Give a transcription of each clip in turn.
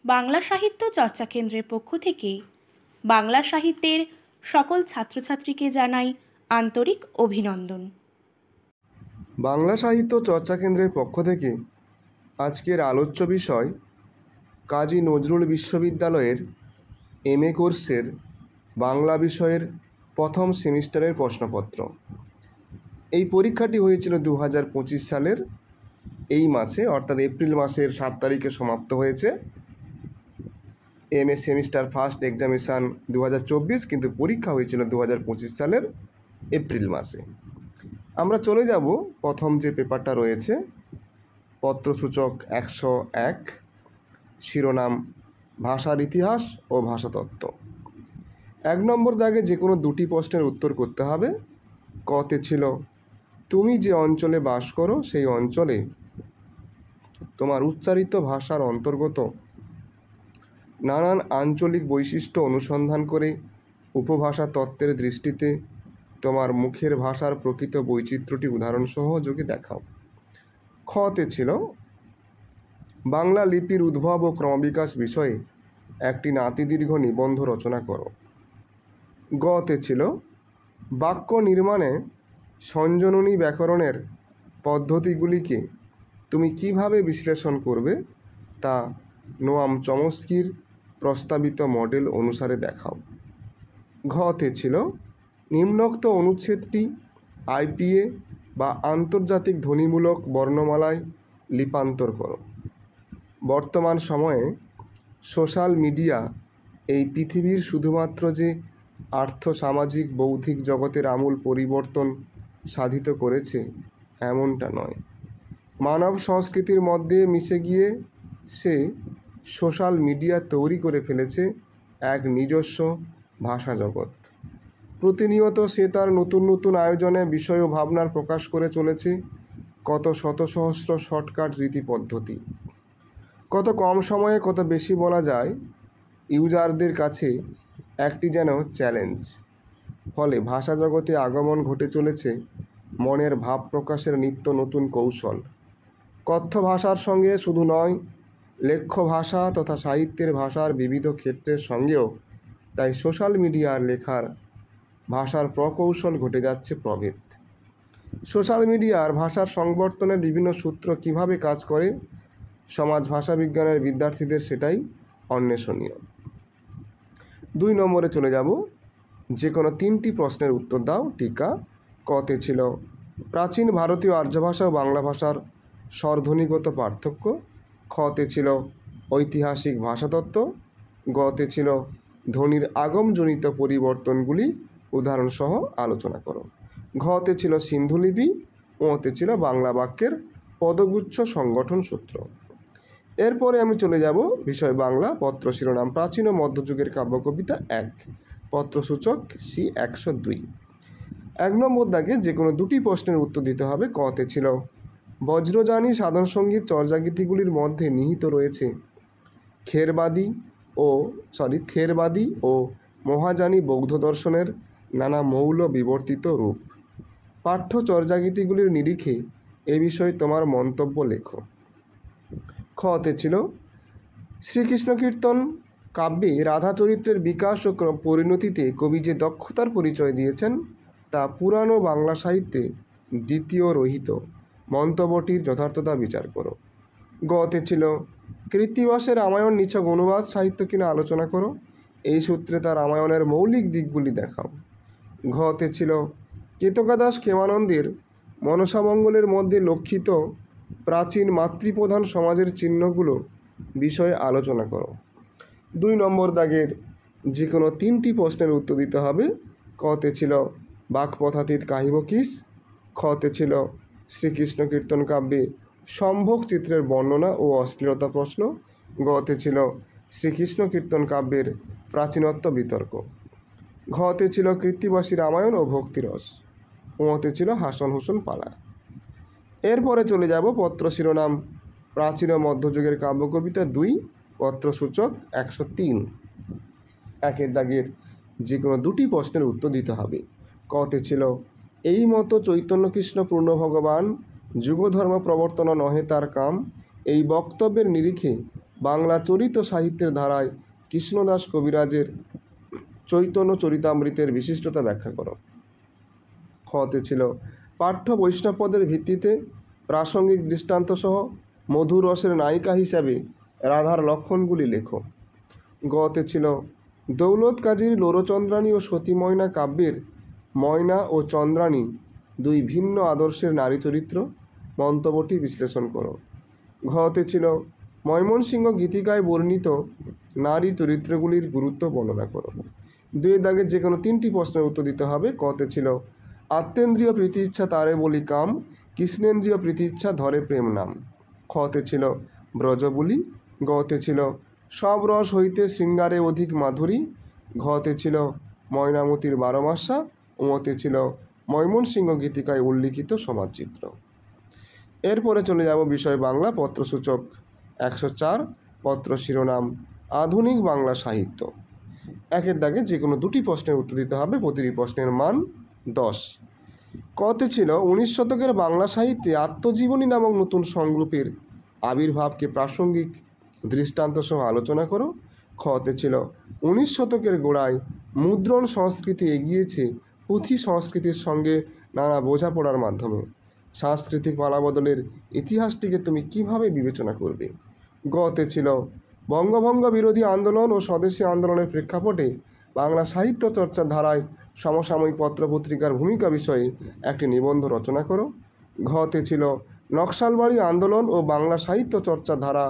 বাংলা সাহিত্য চর্চা কেন্দ্রের পক্ষ থেকে বাংলা সাহিত্যের সকল ছাত্রছাত্রীকে জানাই আন্তরিক অভিনন্দন। বাংলা সাহিত্য চর্চা কেন্দ্রের পক্ষ থেকে আজকের আলোচ্য বিষয় কাজী নজরুল বিশ্ববিদ্যালয়ের MA কোর্সের বাংলা বিষয়ের প্রথম সেমিস্টারের প্রশ্নপত্র। এই পরীক্ষাটি হয়েছিল 2025 সালের এই মাসে, অর্থাৎ এপ্রিল মাসের 7 তারিখে সমাপ্ত হয়েছে। MA সেমিস্টার ফার্স্ট এক্সামিনেশান 2024, কিন্তু পরীক্ষা হয়েছিল 2025 সালের এপ্রিল মাসে। আমরা চলে যাব প্রথম যে পেপারটা রয়েছে, পত্রসূচক 101, শিরোনাম ভাষার ইতিহাস ও ভাষাতত্ত্ব। 1 নম্বর দাগে যে কোনো দুটি প্রশ্নের উত্তর করতে হবে। কতে ছিল তুমি যে অঞ্চলে বাস করো সেই অঞ্চলে তোমার উচ্চারিত ভাষার অন্তর্গত নানান আঞ্চলিক বৈশিষ্ট্য অনুসন্ধান করে উপভাষা তত্ত্বের দৃষ্টিতে তোমার মুখের ভাষার প্রকৃত বৈচিত্র্যটি উদাহরণ সহযোগে দেখাও। খতে ছিল বাংলা লিপির উদ্ভব ও ক্রমবিকাশ বিষয়ে একটি নাতিদীর্ঘ নিবন্ধ রচনা করো। গতে ছিল বাক্য নির্মাণে সঞ্জননী ব্যাকরণের পদ্ধতিগুলিকে তুমি কিভাবে বিশ্লেষণ করবে তা নোয়াম চমস্কির প্রস্তাবিত মডেল অনুসারে দেখাও। ঘতে ছিল নিম্নোক্ত অনুচ্ছেদটি IPA বা আন্তর্জাতিক ধ্বনিমূলক বর্ণমালায় লিপান্তর করো। বর্তমান সময়ে সোশ্যাল মিডিয়া এই পৃথিবীর শুধুমাত্র যে আর্থ সামাজিক বৌদ্ধিক জগতের আমূল পরিবর্তন সাধিত করেছে এমনটা নয়, মানব সংস্কৃতির মধ্যে মিশে গিয়ে সে সোশ্যাল মিডিয়া তৈরি করে ফেলেছে এক নিজস্ব ভাষা জগৎ। প্রতিনিয়ত সে তার নতুন নতুন আয়োজনে বিষয় ও ভাবনার প্রকাশ করে চলেছে কত শত সহস্র শর্টকাট রীতি পদ্ধতি। কত কম সময়ে কত বেশি বলা যায় ইউজারদের কাছে একটি যেন চ্যালেঞ্জ। ফলে ভাষা জগতে আগমন ঘটে চলেছে মনের ভাব প্রকাশের নিত্য নতুন কৌশল। কথ্য ভাষার সঙ্গে শুধু নয়, লেখ্য ভাষা তথা সাহিত্যের ভাষার বিবিধ ক্ষেত্রের সঙ্গেও তাই সোশ্যাল মিডিয়ার লেখার ভাষার প্রকৌশল ঘটে যাচ্ছে প্রভেদ। সোশ্যাল মিডিয়ার ভাষার সংবর্ধনের বিভিন্ন সূত্র কিভাবে কাজ করে সমাজ ভাষা বিজ্ঞানের বিদ্যার্থীদের সেটাই অন্বেষণীয়। 2 নম্বরে চলে যাব, যে কোনো 3টি প্রশ্নের উত্তর দাও। টিকা। কতে ছিল প্রাচীন ভারতীয় আর্য ভাষা ও বাংলা ভাষার স্বরধ্বনিগত পার্থক্য। খতে ছিল ঐতিহাসিক ভাষাতত্ত্ব। গতে ছিল ধ্বনির আগমজনিত পরিবর্তনগুলি উদাহরণসহ আলোচনা করো। ঘতে ছিল সিন্ধুলিপি। ওতে ছিল বাংলা বাক্যের পদগুচ্ছ সংগঠন সূত্র। এরপরে আমি চলে যাব বিষয় বাংলা, পত্র শিরোনাম প্রাচীন ও মধ্যযুগের কাব্যকবিতা 1, পত্রসূচক C102। 1 নম্বর দাগে যে কোনো দুটি প্রশ্নের উত্তর দিতে হবে। কতে ছিল বজ্রযানী সাধন সঙ্গীত চর্যাগীতিগুলির মধ্যে নিহিত রয়েছে থেরবাদী ও মহাযানী বৌদ্ধ দর্শনের নানা মৌল বিবর্তিত রূপ। পাঠ্য চর্যাগীতিগুলির নিরিখে এ বিষয়ে তোমার মন্তব্য লেখো। খতে ছিল শ্রীকৃষ্ণ কীর্তন কাব্যে রাধা চরিত্রের বিকাশ ও পরিণতিতে কবি যে দক্ষতার পরিচয় দিয়েছেন তা পুরানো বাংলা সাহিত্যে দ্বিতীয় রহিত। মন্তব্যটির যথার্থতা বিচার করো। গতে ছিল কৃত্তিবাসের রামায়ণ নিছক অনুবাদ সাহিত্য কিনা আলোচনা করো। এই সূত্রে তার রামায়ণের মৌলিক দিকগুলি দেখাও। ঘতে ছিল কেতকাদাস ক্ষেমানন্দের মনসামঙ্গলের মধ্যে লক্ষিত প্রাচীন মাতৃপ্রধান সমাজের চিহ্নগুলো বিষয়ে আলোচনা করো। 2 নম্বর দাগের যে কোনো 3টি প্রশ্নের উত্তর দিতে হবে। কতে ছিল বাকপথাতীত কাহিব কিস। খতে ছিল শ্রীকৃষ্ণ কীর্তন কাব্যে সম্ভোগ চিত্রের বর্ণনা ও অশ্লীলতা প্রশ্ন। গতে ছিল শ্রীকৃষ্ণ কীর্তন কাব্যের প্রাচীনত্ব বিতর্ক। ঘতে ছিল কৃত্তিবাসী রামায়ণ ও ভক্তিরস। ওতে ছিল হাসন হুসন পালা। এরপরে চলে যাব পত্র শিরোনাম প্রাচীন ও মধ্যযুগের কাব্যকবিতা 2, পত্রসূচক 103। 1 দাগের যে কোনো দুটি প্রশ্নের উত্তর দিতে হবে। কতে ছিল এই মতো চৈতন্যকৃষ্ণ পূর্ণ ভগবান যুগধর্ম প্রবর্তন নহে তার কাম। এই বক্তব্যের নিরিখে বাংলা চরিত সাহিত্যের ধারায় কৃষ্ণদাস কবিরাজের চৈতন্য চরিতামৃতের বিশিষ্টতা ব্যাখ্যা করো। খতে ছিল পাঠ্য বৈষ্ণবপদের ভিত্তিতে প্রাসঙ্গিক দৃষ্টান্ত সহ মধুর রসের নায়িকা হিসাবে রাধার লক্ষণগুলি লেখো। গতে ছিল দৌলত কাজীর লোরচন্দ্রাণী ও সতী ময়না কাব্যের ময়না ও চন্দ্রাণী দুই ভিন্ন আদর্শের নারী চরিত্র, মন্তব্যটি বিশ্লেষণ করো। ঘতে ছিল ময়মনসিংহ গীতিকায় বর্ণিত নারী চরিত্রগুলির গুরুত্ব বর্ণনা করো। দুয়ের দাগে যে কোনো তিনটি প্রশ্নের উত্তর দিতে হবে। কতে ছিল আত্মেন্দ্রিয় প্রীতি ইচ্ছা তারে বলি কাম, কৃষ্ণেন্দ্রিয় প্রীতি ইচ্ছা ধরে প্রেম নাম। খতে ছিল ব্রজবুলি। গতে ছিল সব রস হইতে শৃঙ্গারে অধিক মাধুরী। ঘতে ছিল ময়নামতির বারোমাসা। ওতে ছিল ময়মনসিংহ গীতিকায় উল্লিখিত সমাজচিত্র। এরপরে চলে যাব বিষয় বাংলা, পত্রসূচক 104, পত্র শিরোনাম আধুনিক বাংলা সাহিত্য। একের দাগে যে কোনো দুটি প্রশ্নের উত্তর দিতে হবে, প্রতিটি প্রশ্নের মান 10। কতে ছিল 19 শতকের বাংলা সাহিত্যে আত্মজীবনী নামক নতুন সংগ্রুপের আবির্ভাবকে প্রাসঙ্গিক দৃষ্টান্ত সহ আলোচনা করো। খতে ছিল 19 শতকের গোড়ায় মুদ্রণ সংস্কৃতি এগিয়েছে পুঁথি সংস্কৃতির সঙ্গে নানা বোঝাপড়ার মাধ্যমে। সাংস্কৃতিক পালাবদলের ইতিহাসটিকে তুমি কিভাবে বিবেচনা করবে। গতে ছিল বঙ্গভঙ্গ বিরোধী আন্দোলন ও স্বদেশী আন্দোলনের প্রেক্ষাপটে বাংলা সাহিত্য চর্চার ধারায় সমসাময়িক পত্রপত্রিকার ভূমিকা বিষয়ে একটি নিবন্ধ রচনা করো। ঘতে ছিল নকশালবাড়ি আন্দোলন ও বাংলা সাহিত্য চর্চার ধারা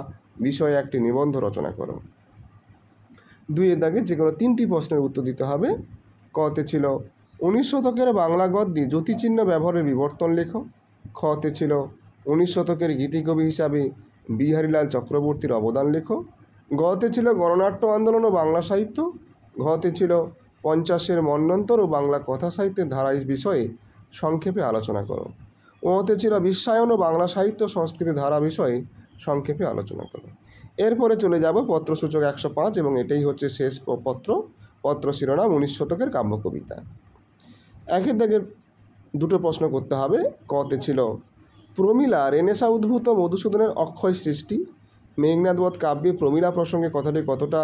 বিষয়ে একটি নিবন্ধ রচনা করো। দুইয়ের দাগে যে কোনো তিনটি প্রশ্নের উত্তর দিতে হবে। কতে ছিল 19 শতকের বাংলা গদ্যে জ্যোতিচিহ্ন ব্যবহারের বিবর্তন লেখো। খতে ছিল 19 শতকের গীতিকবি হিসাবে বিহারীলাল চক্রবর্তীর অবদান লেখো। গতে ছিল গণনাট্য আন্দোলন ও বাংলা সাহিত্য। ঘতে ছিল 50-এর মন্বন্তর ও বাংলা কথা সাহিত্যের ধারা বিষয়ে সংক্ষেপে আলোচনা করো। ওতে ছিল বিশ্বায়ন ও বাংলা সাহিত্য সংস্কৃতি ধারা বিষয়ে সংক্ষেপে আলোচনা করো। এরপরে চলে যাব পত্রসূচক 105 এবং এটাই হচ্ছে শেষ পত্র শিরোনাম 19 শতকের কাব্য কবিতা। একের দাগে দুটো প্রশ্ন করতে হবে। কতে ছিল প্রমীলা রেনেসা উদ্ভূত মধুসূদনের অক্ষয় সৃষ্টি। মেঘনাদবধ কাব্যে প্রমীলা প্রসঙ্গে কথাটি কতটা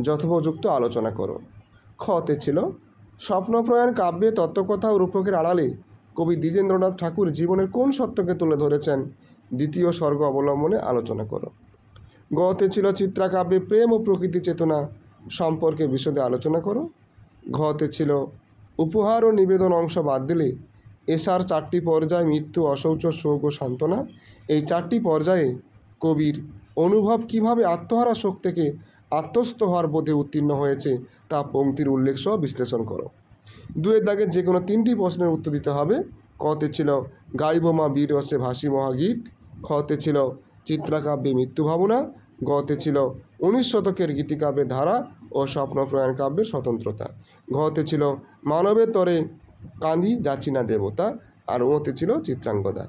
যথোপযুক্ত আলোচনা করো। খতে ছিল স্বপ্নপ্রয়াণ কাব্যে তত্ত্বকথা ও রূপকের আড়ালে কবি দ্বিজেন্দ্রনাথ ঠাকুর জীবনের কোন সত্যকে তুলে ধরেছেন দ্বিতীয় স্বর্গ অবলম্বনে আলোচনা করো। গতে ছিল চিত্রাকাব্যে প্রেম ও প্রকৃতি চেতনা সম্পর্কে বিশদে আলোচনা করো। ঘতে ছিল উপহার ও নিবেদন অংশ বাদ দিলে এশার 4টি পর্যায় মৃত্যু, অশৌচ, শোক ও সান্ত্বনা, এই 4টি পর্যায়ে কবির অনুভব কিভাবে আত্মহারা শোক থেকে আত্মস্থ হওয়ার বোধে উত্তীর্ণ হয়েছে তা পংক্তির উল্লেখ সহ বিশ্লেষণ করো। দুয়ের দাগে যে কোনো তিনটি প্রশ্নের উত্তর দিতে হবে। কতে ছিল গাইব মা বীর রসে ভাসি মহাগীত। খতে ছিল চিত্রাকাব্যে মৃত্যু ভাবনা। গতে ছিল 19 শতকের গীতিকাব্যের ধারা ও স্বপ্নপ্রয়াণ কাব্যের স্বতন্ত্রতা। ঘতে ছিল মানবের তরে কাঁদি যাচি না দেবতা। আর ওতে ছিল চিত্রাঙ্গদা।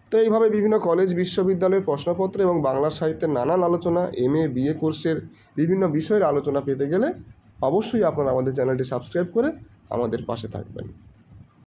তো এইভাবে বিভিন্ন কলেজ বিশ্ববিদ্যালয়ের প্রশ্নপত্র এবং বাংলা সাহিত্যের নানান আলোচনা, MA BA কোর্সের বিভিন্ন বিষয়ের আলোচনা পেতে গেলে অবশ্যই আপনারা আমাদের চ্যানেলটি সাবস্ক্রাইব করে আমাদের পাশে থাকবেন।